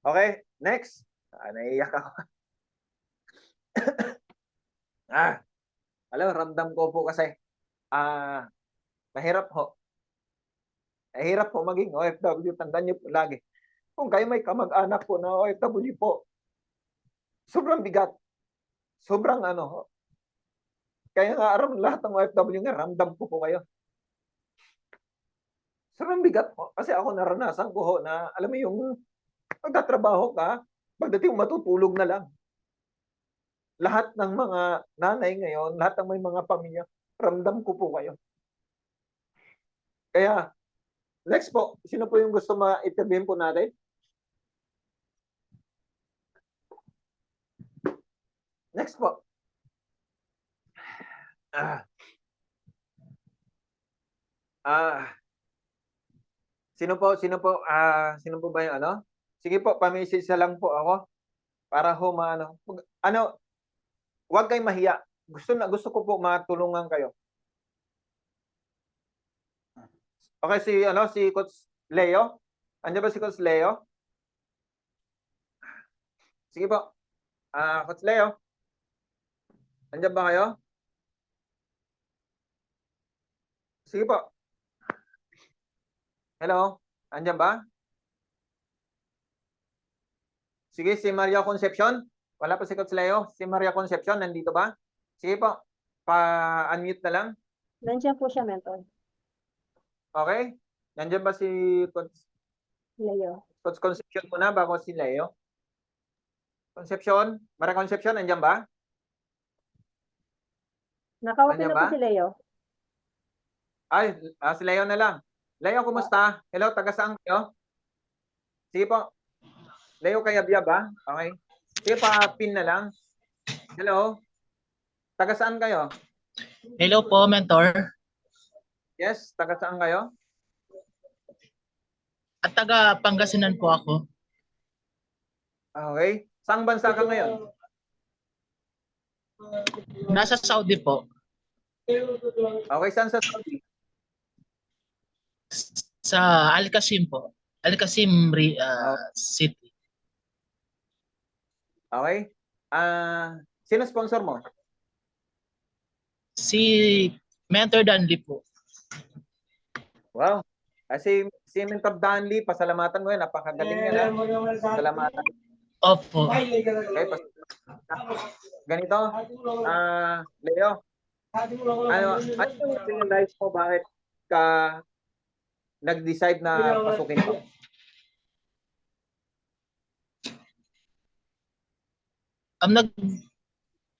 Okay, next. Naiiyak ako. Alam, ramdam ko po kasi, mahirap ho. Mahirap po maging OFW. Tandaan niyo po lagi. Kung kayo may kamag-anak po na OFW po, sobrang bigat. Sobrang ano. Kaya nga aram lahat ng OFW nga, ramdam ko po kayo. Sobrang bigat po. Kasi ako naranasan ko ho na, alam mo yung pagtatrabaho ka, pagdating matutulog na lang. Lahat ng mga nanay ngayon, lahat ng may mga pamilya, ramdam ko po kayo. Kaya, next po, sino po yung gusto ma-interviewin po natin? Next po. Sino po ba yung ano? Sige po, pa-message na lang po ako para ho huwag kayong mahiya. Gusto ko po matulungan kayo. Okay, si Coach Leo. Andiyan ba si Coach Leo? Sige po. Coach Leo. Andiyan ba kayo? Sige po. Hello? Andiyan ba? Sige, si Maria Concepcion. Wala pa si Coach Leo. Si Maria Concepcion, nandito ba? Sige po. Pa-unmute na lang. Nandiyan po siya, mentor. Okay. Nandiyan ba si Coach Leo? Coach Concepcion muna bago si Leo? Concepcion? Maria Concepcion, nandiyan ba? Nakawatin na po si Leo. Ay, si Leo na lang. Leo, kumusta? Hello, taga saan kayo? Sige po. Leo Kayabya ba? Okay. Sige, pa-pin na lang. Hello. Taga saan kayo? Hello po, mentor. Yes, taga saan kayo? At taga Pangasinan po ako. Okay. Saang bansa ka ngayon? Nasa Saudi po. Okay, saan sa Saudi? Sa Al Qasim po. Al Qasim City. Okay. Sino sponsor mo? Si Mentor Danley po. Wow. Si Mentor Danley, pasalamatan mo yan. Napakagaling yan. Pasalamatan. Opo. Okay, ganito. Leo. Ano yung realize mo bakit ka nag-decide na pasukin ko?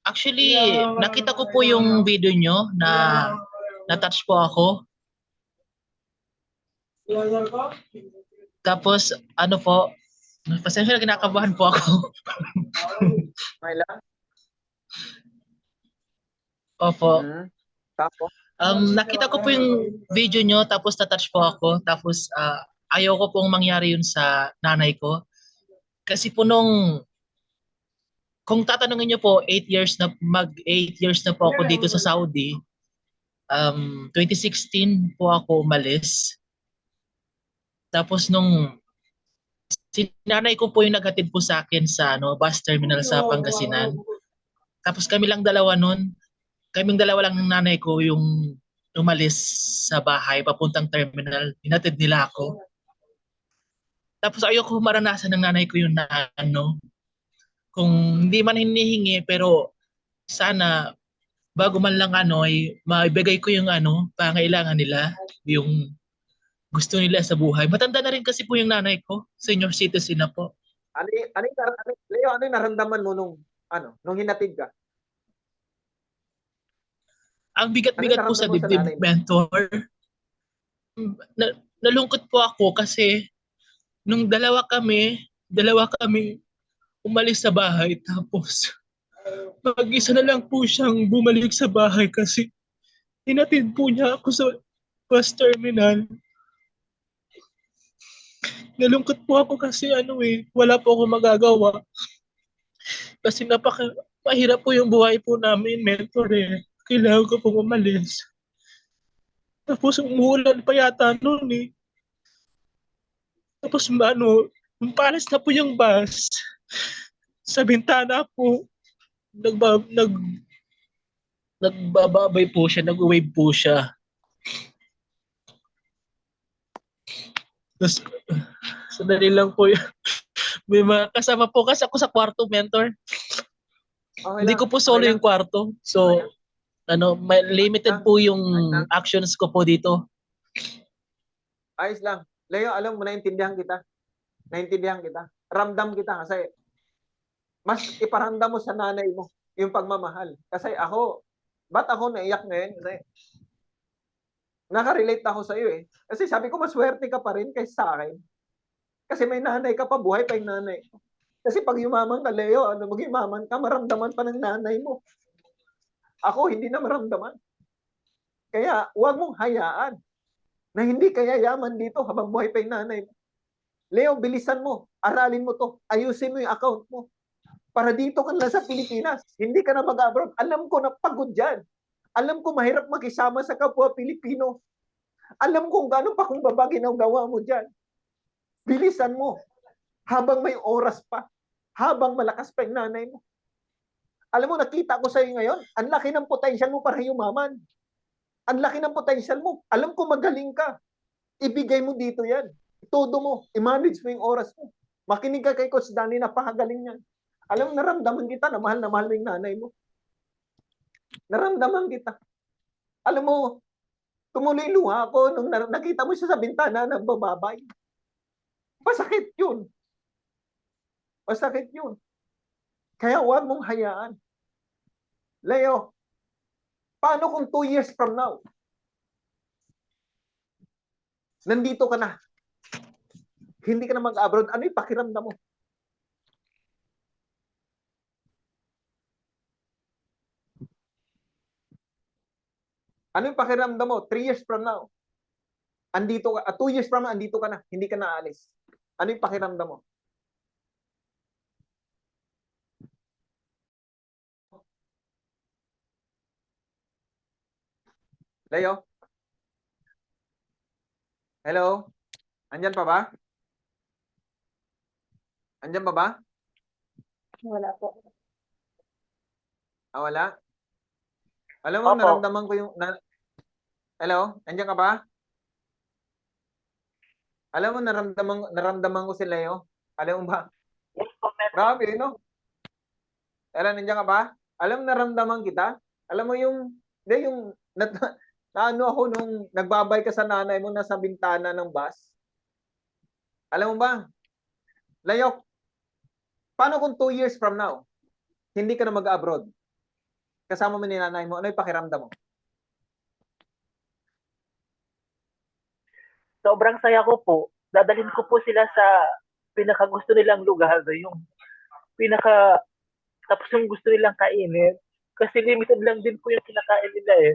Actually, nakita ko po yung video nyo na na-touch po ako. Tapos, ano po, pasensya na kinakabahan po ako. May lang? Opo. Tapos? Nakita ko po yung video nyo, tapos na-touch po ako. Tapos, ayaw ko pong mangyari yun sa nanay ko. Kasi po kung tatanungin nyo po, 8 years na po ako dito sa Saudi. 2016 po ako umalis. Tapos si nanay ko po yung naghatid po sa akin sa bus terminal sa Pangasinan. Tapos kaming dalawa lang ng nanay ko yung umalis sa bahay papuntang terminal. Hinatid nila ako. Tapos ayoko maranasan ng nanay ko yung kung hindi man hinihingi, pero sana bago man lang ay maibigay ko yung pangailangan nila, yung gusto nila sa buhay. Matanda na rin kasi po yung nanay ko, senior citizen na po. Leo, ano yung naramdaman mo nung hinatid ka? Ang bigat-bigat po sa dibdib, mentor. Nalungkot po ako kasi nung dalawa kami umalis sa bahay, tapos mag-isa na lang po siyang bumalik sa bahay kasi hinatid po niya ako sa bus terminal. Nalungkot po ako kasi wala po ako magagawa. Kasi mahirap po yung buhay po namin, mentor eh. Kailangan ko pong umalis. Tapos umuulan pa yata noon eh. Tapos Nung paalis na po yung bus, sa bintana po, nagbababay po siya, nag-wave po siya. Tapos, sandali lang po yun. May mga kasama po kasi ako sa kwarto, mentor. Okay Hindi lang, ko po okay solo lang. yung kwarto. So, may limited po yung Ayos lang. actions ko po dito. Ayos lang. Leo, alam mo, naintindihan kita. Naintindihan kita. Ramdam kita kasi mas iparamdam mo sa nanay mo yung pagmamahal. Kasi ba't ako naiyak ngayon? Kasi nakarelate ako sa iyo eh. Kasi sabi ko, maswerte ka pa rin kaysa sa akin. Kasi may nanay ka pa, buhay pa yung nanay. Kasi pag yumaman ka, Leo, mag-yumaman ka, maramdaman pa ng nanay mo. Ako, hindi na maramdaman. Kaya, huwag mong hayaan na hindi kaya yaman dito habang buhay pa yung nanay mo. Leo, bilisan mo. Aralin mo to. Ayusin mo yung account mo. Para dito ka na sa Pilipinas. Hindi ka na mag-abroad. Alam ko na pagod dyan. Alam ko mahirap makisama sa kapwa Pilipino. Alam kung gano'ng pakumbaba ginagawa mo dyan. Bilisan mo. Habang may oras pa. Habang malakas pa yung nanay mo. Alam mo, nakita ko sa iyo ngayon, ang laki ng potential mo para yumaman. Ang laki ng potential mo. Alam ko magaling ka. Ibigay mo dito yan. Todo mo. I-manage mo yung oras mo. Makinig ka kay Coach Danny, napakagaling niyan. Alam mo, naramdaman kita na mahal mo yung nanay mo. Naramdaman kita. Alam mo, tumuloy luha ako nung nakita mo siya sa bintana ng bababay. Masakit yun. Masakit yun. Kaya huwag mong hayaan. Leo, paano kung 2 years from now, nandito ka na, hindi ka na mag-abroad, ano yung pakiramdam mo? Ano yung pakiramdam mo? 3 years from now, andito ka, 2 years from now, andito ka na, hindi ka na aalis. Ano yung pakiramdam mo? Leo? Hello? Andyan pa ba? Andyan pa ba? Wala po. Wala? Alam mo, Opo. naramdaman ko yung... Hello? Andyan ka ba? Alam mo, naramdaman ko si Leo. Alam mo ba? Yes po, Mentor. Grabe, no? Nandiyan ka ba? Alam mo, naramdaman kita. Alam mo naano ako nung nagbabay ka sa nanay mo nasa bintana ng bus. Alam mo ba? Leo, paano kung 2 years from now, hindi ka na mag-abroad? Kasama mo ni nanay mo, ano yung pakiramdam mo? Sobrang saya ko po. Dadalhin ko po sila sa pinakagusto nilang lugar, yung tapos yung gusto nilang kainin. Kasi limited lang din po yung kinakain nila eh.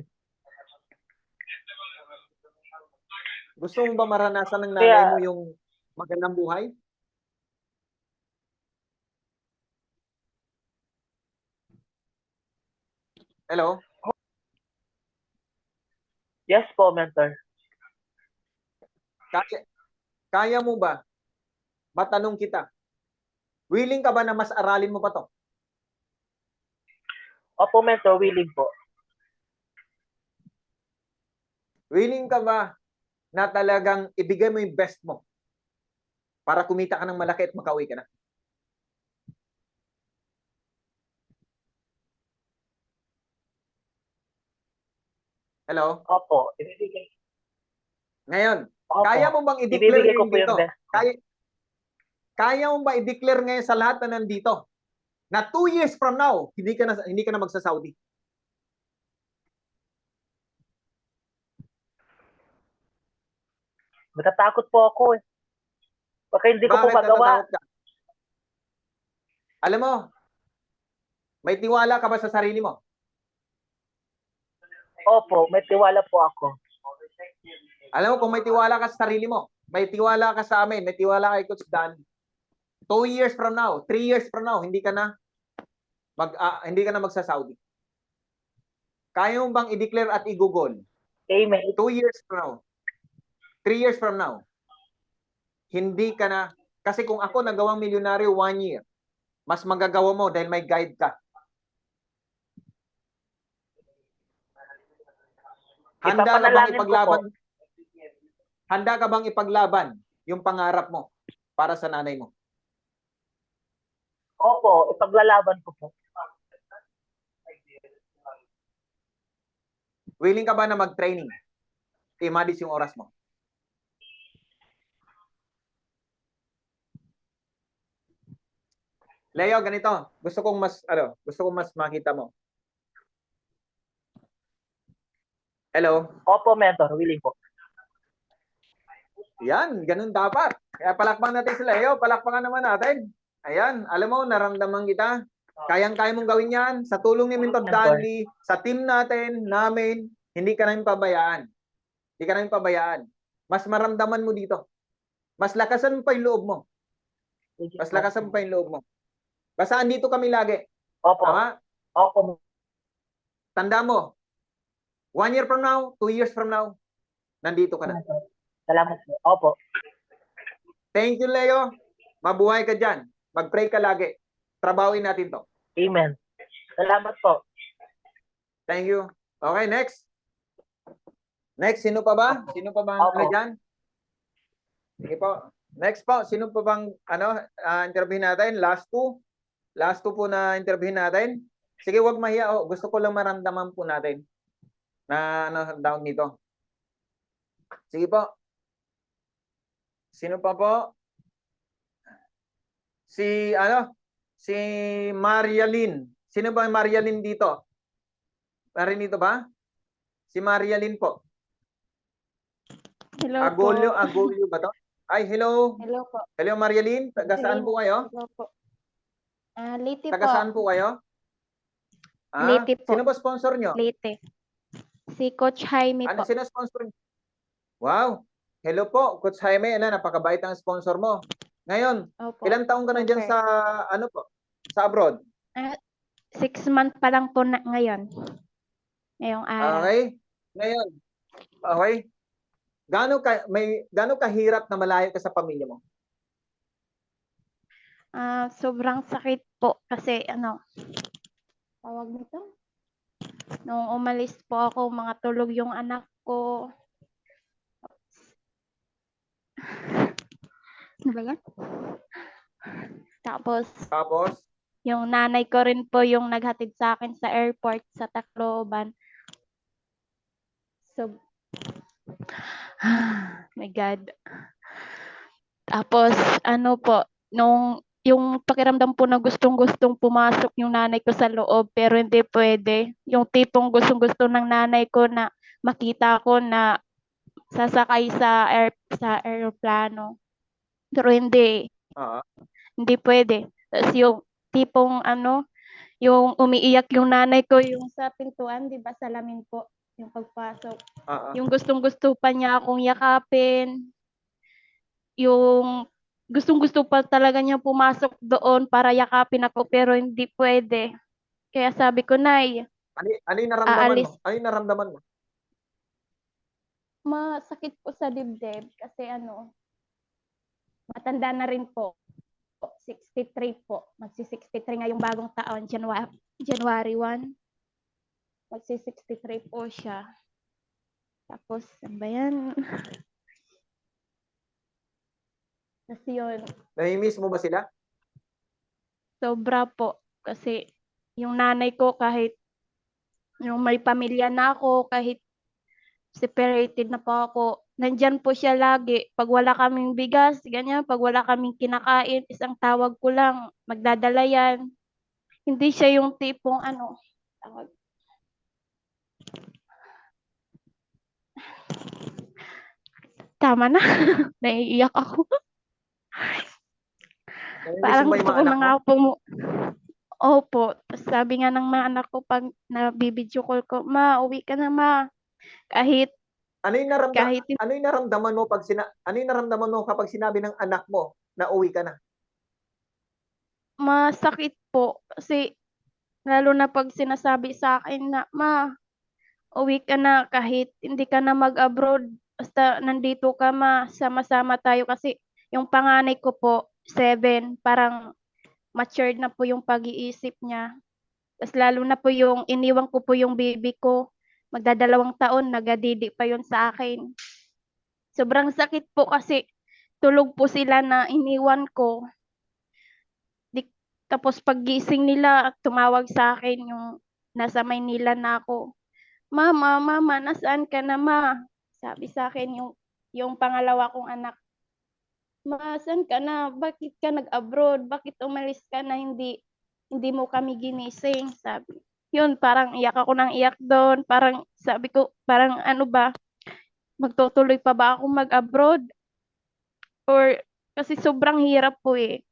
Gusto mo ba maranasan ng nanay mo yung magandang buhay? Hello? Yes po, Mentor. Kaya mo ba? Matanong kita. Willing ka ba na mas aralin mo pa to? Opo, Mentor, willing po. Willing ka ba na talagang ibigay mo yung best mo para kumita ka ng malaki at makauwi ka na? Hello? Opo, ibibigay. Ngayon, Opo. kaya mo bang i-declare Ibibigay ko yung po yung dito? best. Kaya mo ba i-declare ngayon sa lahat na nandito na 2 years from now, hindi ka na magsa-Saudi? Natatakot po ako eh. Baka hindi ko po Bakit magawa. natatakot ka? Alam mo, may tiwala ka ba sa sarili mo? Opo, may tiwala po ako. Alam mo, kung may tiwala ka sa sarili mo, may tiwala ka sa amin, may tiwala kay Coach Dan, 2 years from now, 3 years from now, hindi ka na magsa-Saudi. Kaya mo bang i-declare at i-google? Amen. 2 years from now, 3 years from now, hindi ka na, Kasi kung ako nagawang milyonaryo 1 year, mas magagawa mo dahil may guide ka. Handa ka bang Ipapanalangin ko po. ipaglaban? Handa ka bang ipaglaban yung pangarap mo para sa nanay mo? Opo, ipaglalaban ko po. Willing ka ba na mag-training? I-manage yung oras mo. Leo, ganito. Gusto kong mas makita mo. Hello? Opo, mentor, willing po. Yan, ganun dapat. Kaya palakpan natin si Leo. Palakpakan naman natin. Ayan, alam mo, naramdaman kita. Kayang-kaya mong gawin yan. Sa tulong ni Mentor Danley, sa team namin, hindi ka namin pabayaan. Hindi ka namin pabayaan. Mas maramdaman mo dito. Mas lakasan mo pa yung loob mo. Mas lakasan mo pa yung loob mo. Basta andito kami lagi. Opo. Tama? Opo. Tanda mo, 1 year from now, 2 years from now, nandito ka na. Salamat po. Opo. Thank you, Leo. Mabuhay ka dyan. Mag-pray ka lagi. Trabawin natin to. Amen. Salamat po. Thank you. Okay, next. Next, sino pa ba? Sino pa bang Opo. dyan? Sige po. Next po, sino pa bang interviewin natin? Last two. Last two po na interviewin natin. Sige, wag mahiya. Oh, gusto ko lang maramdaman po natin na down dito. Sige po. Sino pa po? Si Marialyn. Sino ba yung Marialyn dito? Marinito ba? Si Marialyn po. Hello Agulyo po. ba to? Ay, hello. Hello po. Hello, Marialyn. Taga saan po kayo? Hello po. Leyte Taga po. saan po kayo? Leyte po. Sino ba sponsor nyo? Leyte. Si Coach Jaime Ano, po. sino sponsor nyo? Wow. Hello po, Coach Jaime. Napakabait ang sponsor mo. Ngayon, Opo. ilang taong ka na dyan Okay. sa, sa abroad? 6 months pa lang po na ngayon. Ngayong araw. Okay? Ngayon, okay? Gaano kahirap na malayo ka sa pamilya mo? Sobrang sakit po kasi tawag nito? Nung umalis po ako, mga tulog yung anak ko. Ano ba yan? Tapos, Tapos, yung nanay ko rin po yung naghatid sa akin sa airport sa Tacloban. So, my God. Tapos, yung pakiramdam po na gustong-gustong pumasok yung nanay ko sa loob pero hindi pwede. Yung tipong gustong-gusto ng nanay ko na makita ko na sasakay sa aeroplano. Pero hindi pwede. Tapos yung tipong yung umiiyak yung nanay ko yung sa pintuan, di ba, salamin po, yung pagpasok. Yung gustong-gusto pa niya akong yakapin. Yung gustong-gusto pa talaga niya pumasok doon para yakapin ako pero hindi pwede. Kaya sabi ko, Nay, ano yung naramdaman aalis. mo? Ano yung naramdaman mo? Masakit po sa dibdib kasi matanda na rin po. 63 po. Magsi-63 ngayong bagong taon, January 1. Magsi-63 po siya. Tapos, ano ba yan? Kasi yun, Nami-miss mo ba sila? sobra po. Kasi yung nanay ko kahit yung may pamilya na ako, kahit separated na po ako, nandyan po siya lagi. Pag wala kaming bigas, ganyan, pag wala kaming kinakain, isang tawag ko lang, magdadala yan. Hindi siya yung tipong tawag. Tama na. Naiiyak ako. Nami-miss Parang mo ba yung gusto mga ko anak na mo? nga po Opo. Sabi nga ng mga anak ko pag na-video call ko, Ma, uwi ka na, Ma. Kahit Ano yung naramdaman mo kapag sinabi ng anak mo na uwi ka na? masakit po. Kasi lalo na pag sinasabi sa akin na, Ma, uwi ka na kahit hindi ka na mag-abroad. Basta nandito ka, Ma. Sama-sama tayo. Kasi yung panganay ko po, 7, parang matured na po yung pag-iisip niya. Tas lalo na po yung iniwan ko po yung baby ko, magdadalawang taon, nagadidi pa yun sa akin. Sobrang sakit po kasi tulog po sila na iniwan ko. Tapos paggising nila, tumawag sa akin yung nasa Maynila na ako. Mama, mama, nasaan ka na, ma? Sabi sa akin yung pangalawa kong anak. Ma, saan ka na? Bakit ka nag-abroad? Bakit umalis ka na hindi mo kami ginising? Sabi. Yun, parang iyak ako ng iyak doon. Parang sabi ko, parang ano ba, magtutuloy pa ba ako mag-abroad? Or kasi sobrang hirap po eh.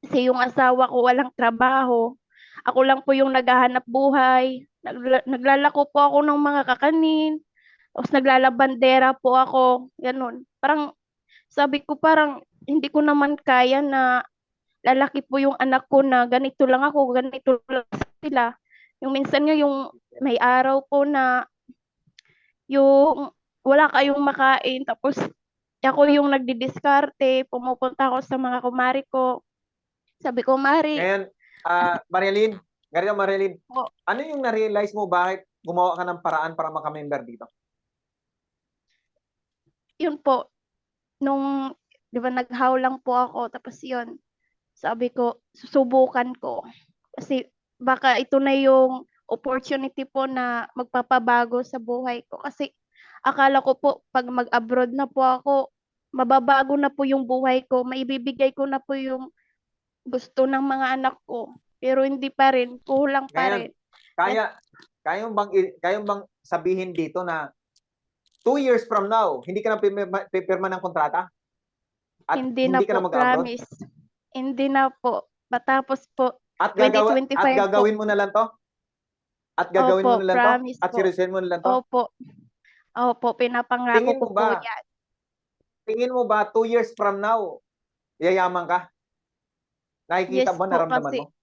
Kasi yung asawa ko walang trabaho. Ako lang po yung naghahanap buhay. Naglalako po ako ng mga kakanin. Tapos naglalabandera po ako. Ganun. Parang sabi ko parang hindi ko naman kaya na lalaki po yung anak ko na ganito lang ako, ganito lang sila. Yung minsan nga yung may araw po na yung wala kayong makain tapos ako yung nagdidiskarte, pumupunta ako sa mga kumari ko. Sabi ko, Mari, Ngayon, Marilyn, ganito Marilyn, po, ano yung na-realize mo bakit gumawa ka ng paraan para makamember dito? yun po, nung, di ba, naghaw lang po ako, tapos yun, sabi ko, susubukan ko. Kasi baka ito na yung opportunity po na magpapabago sa buhay ko. Kasi akala ko po, pag mag-abroad na po ako, mababago na po yung buhay ko, maibibigay ko na po yung gusto ng mga anak ko. Pero hindi pa rin, kulang pa Ngayon, rin. kaya bang sabihin dito na 2 years from now, hindi ka na pipirma ng kontrata? At Hindi na hindi ka na po, mag-abroad? promise. Hindi na po. Matapos po, At 2025 po. gagawin mo na lang to? At gagawin mo Opo, na lang to? promise At po. seryosin mo na lang to? Opo. Opo, pinapangako Tingin ko mo po ba, yan. 2 years from now, yayaman ka? Nakikita Yes mo, po, naramdaman kasi, mo?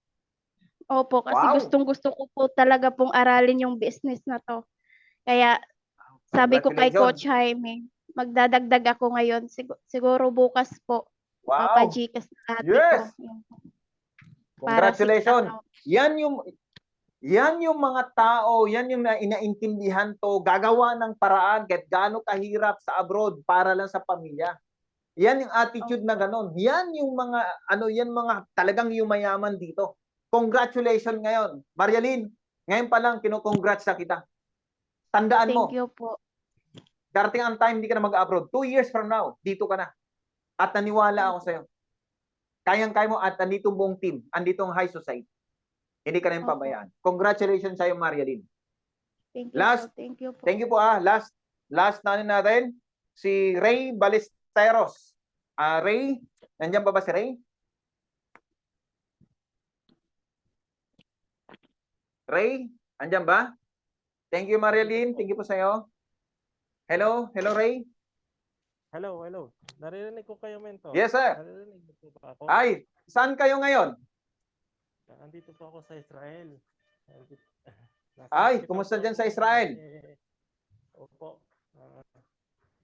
opo, kasi Wow! gustong-gusto ko po talaga pong aralin yung business na to. Kaya, sabi ko kay Congratulations! Coach Jaime, magdadagdag ako ngayon. Siguro bukas po, Wow! papajikas ate ko. Yes! Yun, para Congratulations! ano, Yan yung mga tao, yan yung inaintindihan to, gagawa ng paraan kahit gaano kahirap sa abroad para lang sa pamilya. Yan yung attitude na ganon. Yan yung mga talagang yumayaman dito. Congratulations ngayon. Marialyn, ngayon pa lang kino-congrats na kita. Tandaan thank mo, you po. darating ang time hindi ka na mag-abroad. 2 years from now, dito ka na. At naniwala ako sa'yo. Kayang-kaya mo at andito buong team, andito ang high society. Hindi ka na yung Opo. pabayaan. Congratulations sa'yo, Marialyn. Thank you Last, po. Thank you po. thank you po Last na natin, si Ray Ballesteros. Ray, nandiyan pa ba si Ray? Ray, nandiyan ba? Thank you, Marilyn. Thank you po sa'yo. Hello Ray. Hello. Naririnig ko kayo, Mentor. Yes, sir. Naririnig po ba ako? Ay, saan kayo ngayon? Andito po ako sa Israel. Ay, Hospital kumusta po dyan sa ako. Israel? Opo.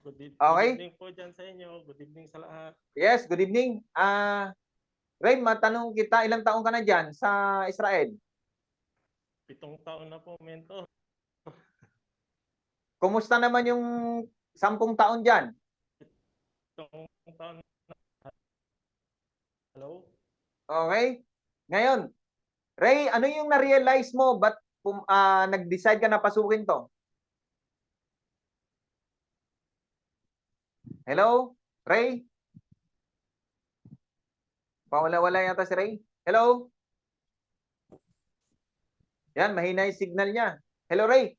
Good Okay. evening po dyan sa inyo. Good evening sa lahat. Yes, good evening. Ray, matanong kita, ilang taong ka na dyan sa Israel? 7 taon na po, Mentor. Kumusta naman yung 10 taon dyan? 7 taon na. Hello? Okay? Ngayon, Ray, ano yung na-realize mo? Ba't nag-decide ka na pasukin to? Hello? Ray? Pawala-wala yata si Ray. Hello? Yan, mahina yung signal niya. Hello, Ray.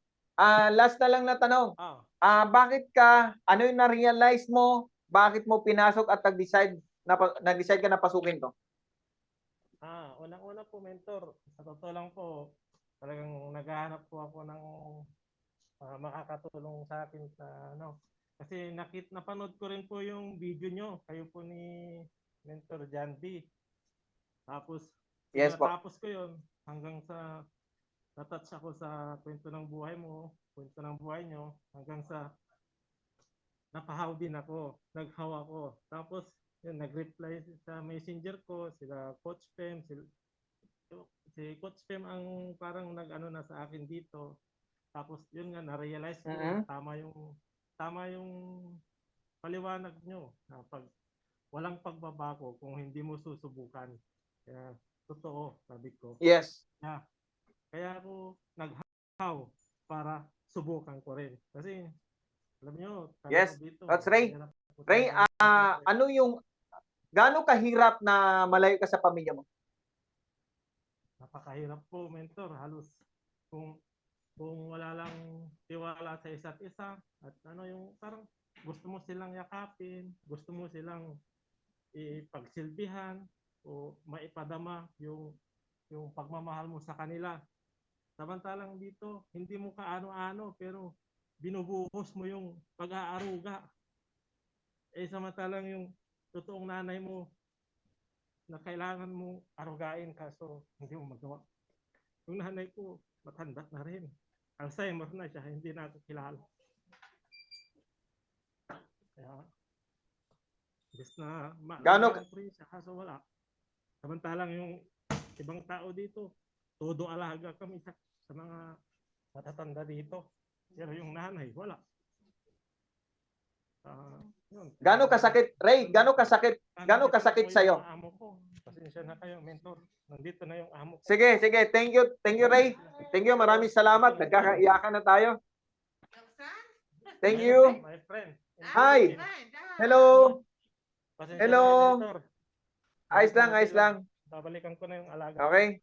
Last na lang na tanong. Ano yung na-realize mo? Bakit mo pinasok at nag-decide ka na pasukin to? Unang-una po, Mentor. Sa totoo lang po, talagang naghahanap po ako ng makakatulong sa akin sa kasi napanood ko rin po yung video nyo, kayo po ni Mentor John B. Tapos, Yes po. natapos ko yun hanggang sa natouch ako sa kwento ng buhay mo, kwento ng buhay nyo, hanggang sa napahaw din ako, naghaw ako. Tapos, yun, nag-reply sa messenger ko, sila Coach Pem, si Coach Pem ang parang nag-ano na sa akin dito. Tapos yun nga, na-realize ko, Mhm. tama yung paliwanag nyo na pag walang pagbabago kung hindi mo susubukan. Kaya, totoo, sabi ko. Yes. Kaya ako naghaw para subukan ko rin. Kasi, alam nyo, Yes, dito, that's Ray. mahirap po Ray, talaga. ano yung gaano kahirap na malayo ka sa pamilya mo? Napakahirap po, mentor. Halos kung wala lang tiwala sa isa't isa at ano yung parang gusto mo silang yakapin, gusto mo silang ipagsilbihan o maipadama yung pagmamahal mo sa kanila. Samantalang dito, hindi mo kaano-ano pero binubuhos mo yung pag-aaruga. Samantalang yung totoong nanay mo na kailangan mo arugain kaso hindi mo magawa. Yung nanay ko, matanda na rin. Alzheimer na siya, hindi na ako kilala. Kaya, gusto na Gaano ko rin siya, kaso wala. Samantalang yung ibang tao dito, todo alaga kami sa mga matatanda dito. Pero yung nanay, wala. gaano kasakit, Ray? Gaano kasakit sa iyo? Amo ko. Pasensya na kayo, mentor. Nandito na yung amo ko. Sige. Thank you, Ray. Thank you. Maraming salamat. Nagkakaiyakan na tayo. Thank you. My friend. Hi. Hello. Pasensya Hello. na, mentor. Ayos lang. Babalikan ko na yung alaga. Okay.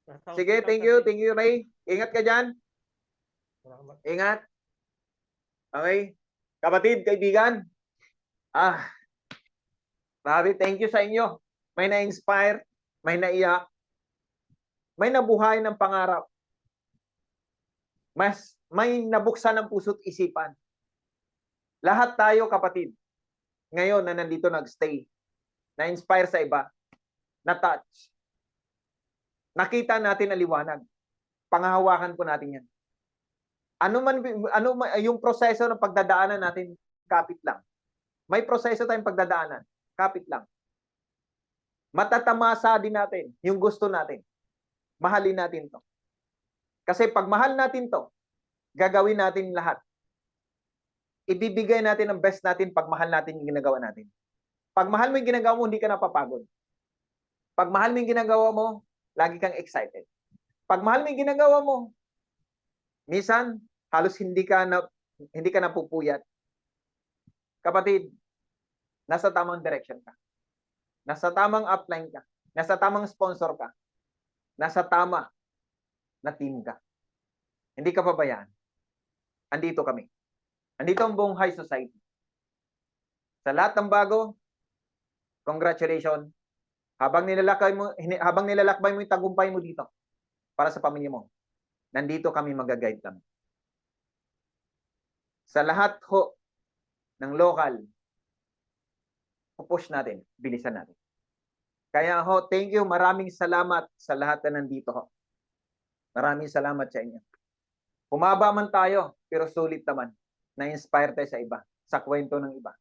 Nasa Sige, hospital thank you, kasi. Ray. Ingat ka dyan. Salamat. Ingat. Okay. Kapatid, kaibigan. Grabe, thank you sa inyo. May na-inspire, may naiyak, may nabuhay ng pangarap. May nabuksan ng puso't isipan. Lahat tayo, kapatid, ngayon na nandito nagstay, na-inspire sa iba, na-touch. Nakita natin ang liwanag. Pangahawakan po natin yan. Ano man yung proseso ng pagdadaanan natin, kapit lang. May proseso tayong pagdadaanan, kapit lang. Matatamasa din natin yung gusto natin. Mahalin natin to. Kasi pag mahal natin to, gagawin natin lahat. Ibibigay natin ang best natin pag mahal natin yung ginagawa natin. Pag mahal mo yung ginagawa mo, hindi ka napapagod. Pag mahal mo yung ginagawa mo, lagi kang excited. Pag mahal mo yung ginagawa mo, minsan, halos hindi ka napupuyat. Kapatid, nasa tamang direction ka. Nasa tamang upline ka. Nasa tamang sponsor ka. Nasa tama na team ka. Hindi ka pabayaan. Andito kami. Andito ang buong high society. Sa lahat ng bago, congratulations. Habang nilalakbay mo yung tagumpay mo dito para sa pamilya mo, nandito kami mag-guide kami. Sa lahat ho ng local, pupush natin, bilisan natin. Kaya ho, thank you, maraming salamat sa lahat na nandito ho. Maraming salamat sa inyo. Humaba man tayo, pero sulit naman. Na-inspire tayo sa iba, sa kwento ng iba.